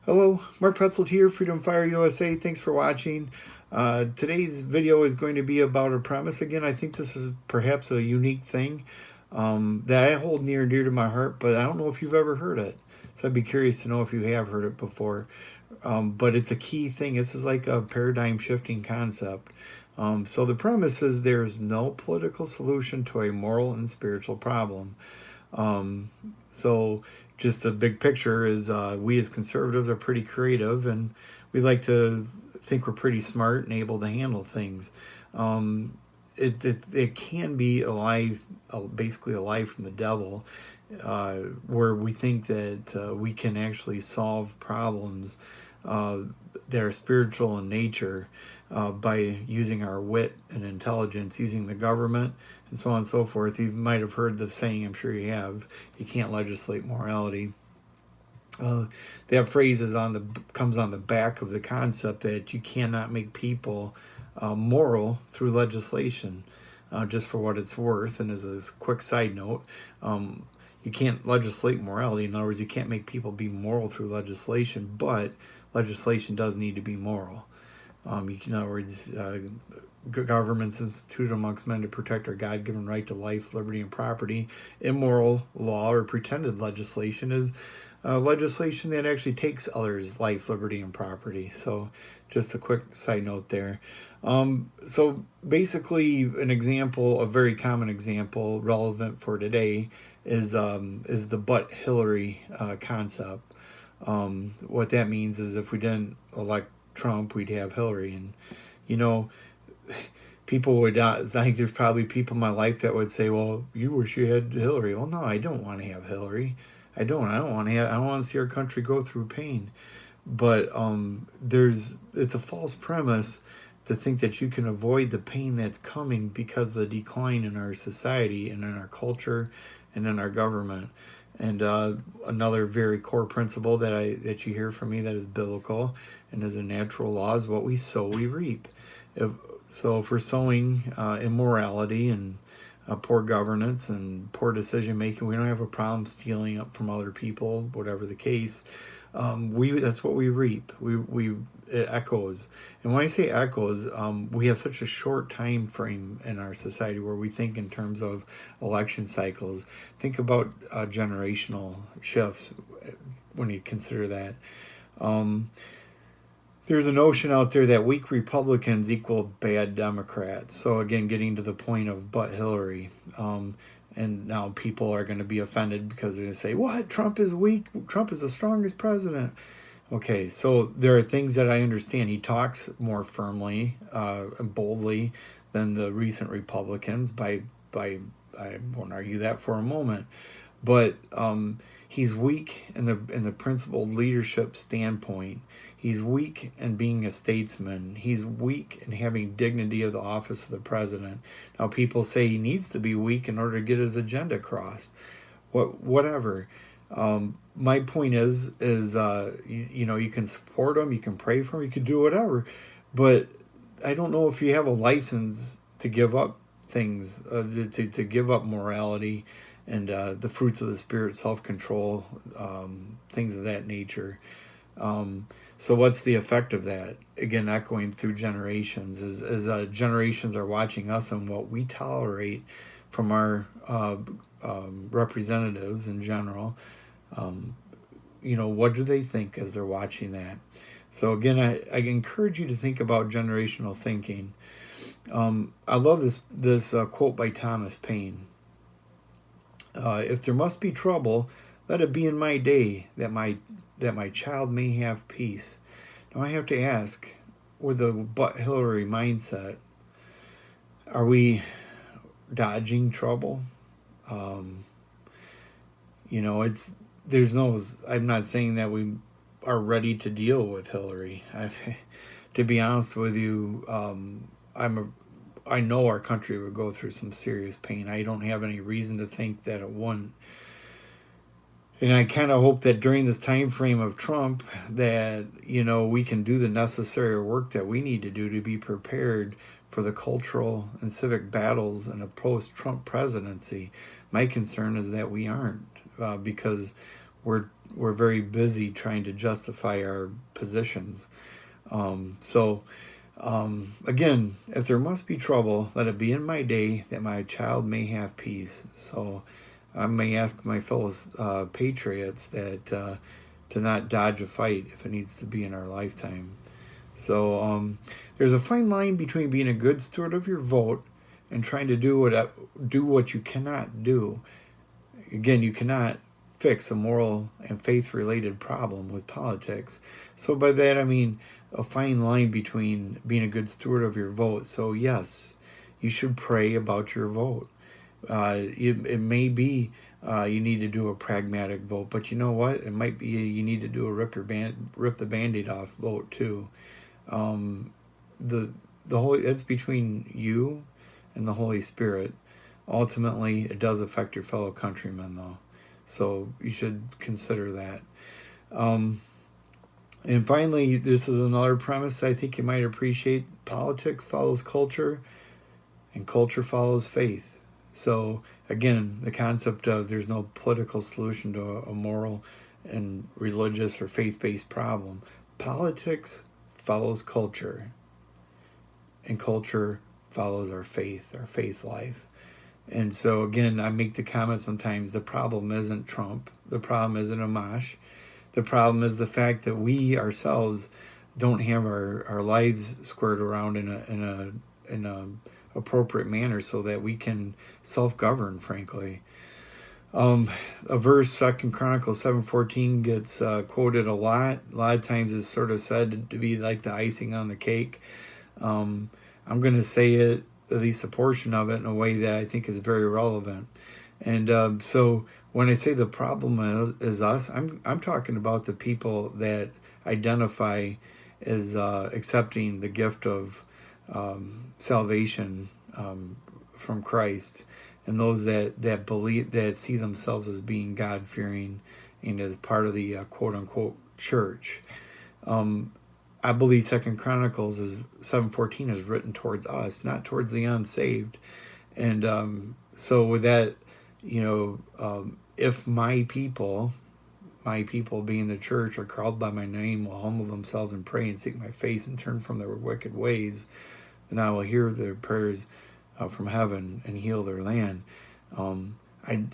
Hello, Mark Petzold here, Freedom Fire USA. Thanks for watching. Today's video is going to be about a premise. Again, I think this is perhaps a unique thing that I hold near and dear to my heart, but I don't know if you've ever heard it. So I'd be curious to know if you have heard it before. But it's a key thing. This is like a paradigm shifting concept. So the premise is there's no political solution to a moral and spiritual problem. So just the big picture is we as conservatives are pretty creative, and we like to think we're pretty smart and able to handle things. It can be basically a lie from the devil, where we think that we can actually solve problems that are spiritual in nature by using our wit and intelligence, using the government, and so on and so forth. You might have heard the saying, I'm sure you have, you can't legislate morality. That phrase comes on the back of the concept that you cannot make people moral through legislation, just for what it's worth. And as a quick side note, you can't legislate morality. In other words, you can't make people be moral through legislation, but legislation does need to be moral. In other words, governments instituted amongst men to protect our God-given right to life, liberty, and property. Immoral law or pretended legislation is legislation that actually takes others' life, liberty, and property. So just a quick side note there. So basically an example, a very common example relevant for today is the but Hillary concept. What that means is if we didn't elect Trump, we'd have Hillary. And, people would, I think there's probably people in my life that would say, well, you wish you had Hillary. Well, no, I don't want to have Hillary. I don't want to see our country go through pain. But it's a false premise to think that you can avoid the pain that's coming because of the decline in our society and in our culture and in our government. And another very core principle that you hear from me that is biblical and is a natural law is what we sow, we reap. If we're sowing immorality and poor governance and poor decision making, we don't have a problem stealing up from other people, whatever the case. That's what we reap. It echoes. And when I say echoes, we have such a short time frame in our society where we think in terms of election cycles. Think about generational shifts when you consider that. There's a notion out there that weak Republicans equal bad Democrats. So again, getting to the point of but Hillary. And now people are going to be offended because they're going to say, what? Trump is weak? Trump is the strongest president. Okay, so there are things that I understand. He talks more firmly and boldly than the recent Republicans. I won't argue that for a moment. But he's weak in the principled leadership standpoint. He's weak in being a statesman. He's weak in having dignity of the office of the president. Now, people say he needs to be weak in order to get his agenda crossed. Whatever. My point is you can support him, you can pray for him, you can do whatever. But I don't know if you have a license to give up things, to give up morality and the fruits of the spirit, self-control, things of that nature. So what's the effect of that? Again, echoing through generations, as generations are watching us and what we tolerate from our representatives in general. What do they think as they're watching that? So again, I encourage you to think about generational thinking. I love this quote by Thomas Paine. If there must be trouble, let it be in my day that my child may have peace. Now I have to ask, with the but Hillary mindset, are we dodging trouble? I'm not saying that we are ready to deal with Hillary. To be honest with you, I know our country would go through some serious pain. I don't have any reason to think that it wouldn't. And I kind of hope that during this time frame of Trump that, we can do the necessary work that we need to do to be prepared for the cultural and civic battles in a post-Trump presidency. My concern is that we aren't, because we're very busy trying to justify our positions. So again, if there must be trouble, let it be in my day that my child may have peace. So I may ask my fellow patriots that to not dodge a fight if it needs to be in our lifetime. So there's a fine line between being a good steward of your vote and trying to do what you cannot do. Again, you cannot fix a moral and faith related problem with politics. So by that I mean a fine line between being a good steward of your vote. So yes, you should pray about your vote. It may be you need to do a pragmatic vote, but you know what? It might be you need to do a rip the Band-Aid off vote too. The Holy, it's between you and the Holy Spirit. Ultimately, it does affect your fellow countrymen, though, so you should consider that. And finally, this is another premise that I think you might appreciate. Politics follows culture, and culture follows faith. So again, the concept of there's no political solution to a moral and religious or faith-based problem. Politics follows culture, and culture follows our faith life. And so again, I make the comment sometimes, the problem isn't Trump, the problem isn't Amash, the problem is the fact that we ourselves don't have our lives squared around in a appropriate manner so that we can self-govern, frankly. A verse, 2 Chronicles 7:14, gets quoted a lot. A lot of times it's sort of said to be like the icing on the cake. I'm going to say it, at least a portion of it, in a way that I think is very relevant. And so when I say the problem is us, I'm talking about the people that identify as accepting the gift of salvation from Christ, and those that believe, that see themselves as being God-fearing and as part of the quote-unquote church. I believe 2 Chronicles 7:14 is written towards us, not towards the unsaved. And so with that, if my people being the church, are called by my name, will humble themselves and pray and seek my face and turn from their wicked ways, then I will hear their prayers from heaven and heal their land. I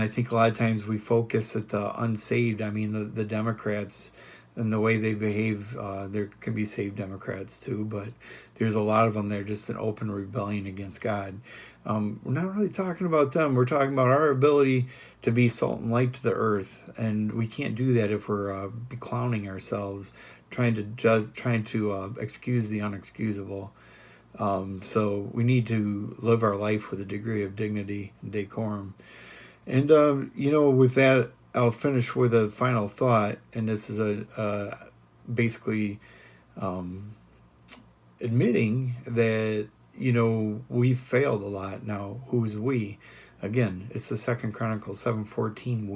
think a lot of times we focus at the unsaved. I mean, the Democrats and the way they behave. There can be saved Democrats too, but there's a lot of them that are just an open rebellion against God. We're not really talking about them. We're talking about our ability to be salt and light to the earth, and we can't do that if we're beclowning ourselves, trying to excuse the unexcusable. So we need to live our life with a degree of dignity and decorum. And with that, I'll finish with a final thought, and this is basically admitting that we've failed a lot. Now, who's we? Again, it's the 2 Chronicles 7:14.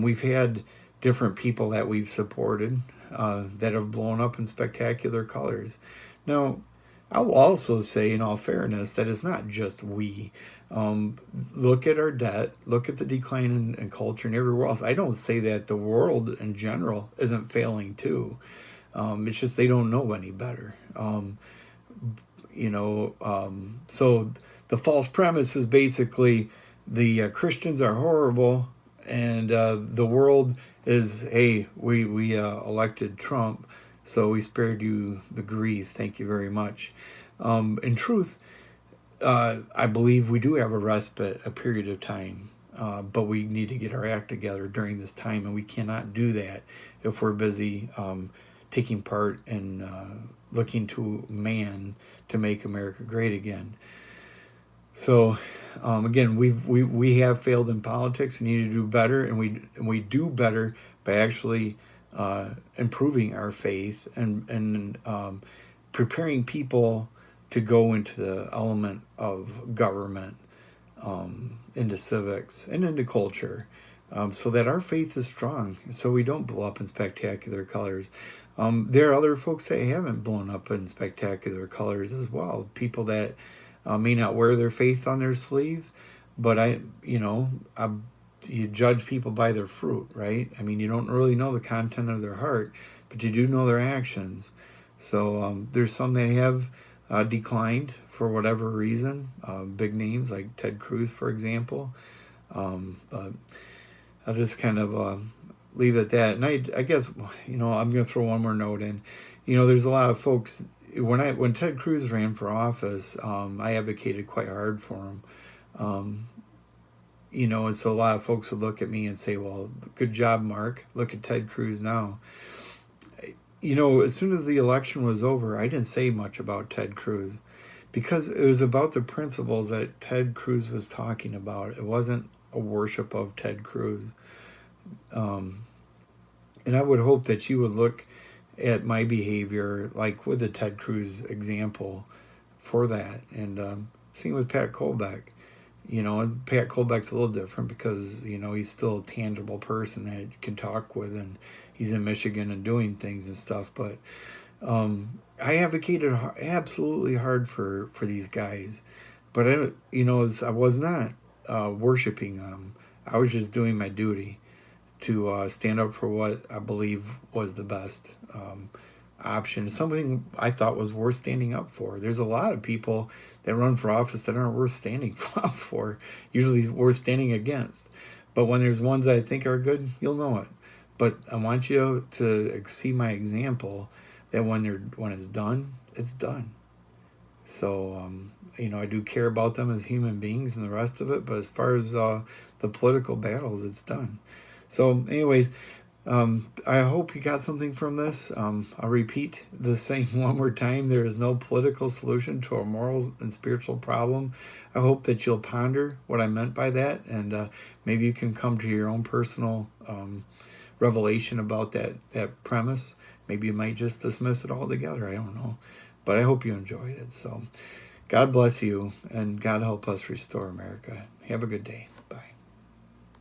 We've had different people that we've supported that have blown up in spectacular colors. Now, I will also say, in all fairness, that it's not just we. Look at our debt, look at the decline in culture and everywhere else. I don't say that the world in general isn't failing too. It's just they don't know any better. So the false premise is basically the Christians are horrible, and the world is, hey, we elected Trump, so we spared you the grief. Thank you very much. In truth, I believe we do have a period of time, but we need to get our act together during this time, and we cannot do that if we're busy taking part in looking to man to make America great again. So again, we have failed in politics. We need to do better, and we do better by actually improving our faith and preparing people to go into the element of government, into civics and into culture, so that our faith is strong, so we don't blow up in spectacular colors. There are other folks that haven't blown up in spectacular colors as well. People that may not wear their faith on their sleeve, but you judge people by their fruit, right? I mean, you don't really know the content of their heart, but you do know their actions. So there's some that have declined for whatever reason. Big names like Ted Cruz, for example. But I'll just kind of leave it at that. And I guess, I'm going to throw one more note in. There's a lot of folks. When Ted Cruz ran for office, I advocated quite hard for him. And so a lot of folks would look at me and say, well, good job, Mark. Look at Ted Cruz now. As soon as the election was over, I didn't say much about Ted Cruz because it was about the principles that Ted Cruz was talking about. It wasn't a worship of Ted Cruz. And I would hope that you would look at my behavior, like with the Ted Cruz example, for that. And same with Pat Colbeck. Pat Colbeck's a little different because, he's still a tangible person that you can talk with, and he's in Michigan and doing things and stuff. But I advocated absolutely hard for these guys. But, I was not worshiping them. I was just doing my duty to stand up for what I believe was the best option, something I thought was worth standing up for. There's a lot of people that run for office that aren't worth standing up for, usually worth standing against. But when there's ones I think are good, you'll know it. But I want you to see my example that when it's done, it's done. So, I do care about them as human beings and the rest of it. But as far as the political battles, it's done. So anyways, I hope you got something from this. I'll repeat the saying one more time. There is no political solution to a moral and spiritual problem. I hope that you'll ponder what I meant by that, and maybe you can come to your own personal revelation about that premise. Maybe you might just dismiss it altogether. I don't know. But I hope you enjoyed it. So God bless you, and God help us restore America. Have a good day.